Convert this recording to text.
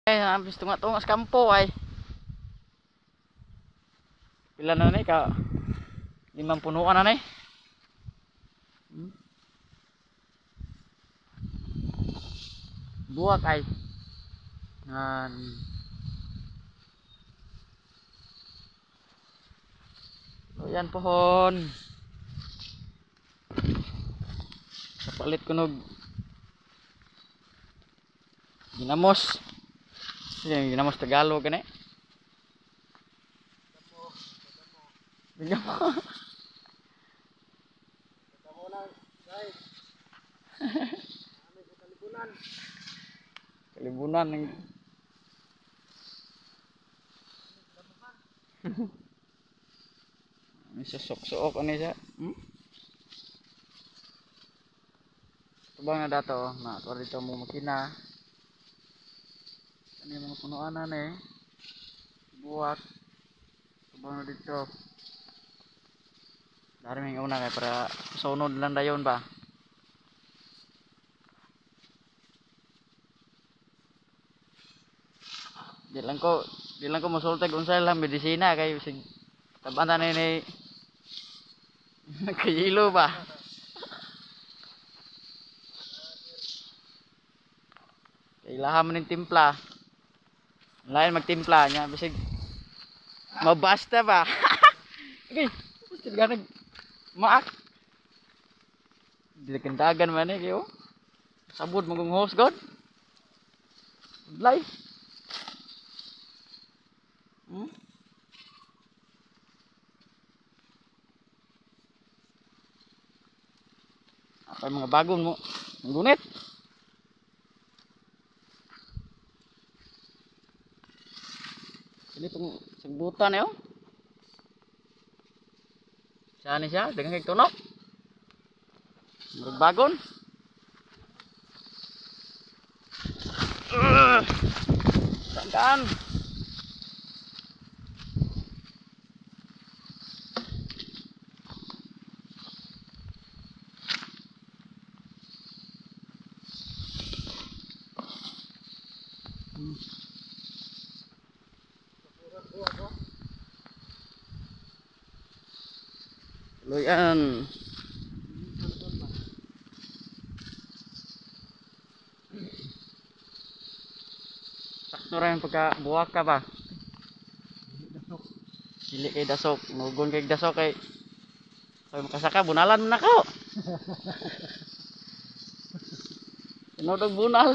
Habis tunga-tunga sa kampo ay. Pila na ni ka 5 punuan na ni. Buwak ay. So yan pohon. Kapalit ko nog ginamos. Yung ginamos Tagalog gani. Ginamos. Kalibunan ng may susok-suok ano siya. Tubang na dato na tuwa dito mo makina. Ano yung mga punuan na eh. Buwak. Tubang na dito. Dari may una kaya para sunod lang dayon ba. Di lang ko musultag unsay lang medisina kay sig tabanta na ni kayilo ba. Kailangan man ng timpla. Lain magtimpla niya bisig mabasta ba. Okay, gusto ganag maak. Di kendagan man eh kayo. Sabod magong host god. Life. Apa mga bagong mo gunit. Ini pang sagbutan eh oh. Saan siya? Dengan kay tunok. Bagon. Kan. Luyan. Sakto rin pagka buwak ka ba? Dili kay dasok, nugon kay dasok kay makasaka bunalan mo na ko. Tinodog bunal.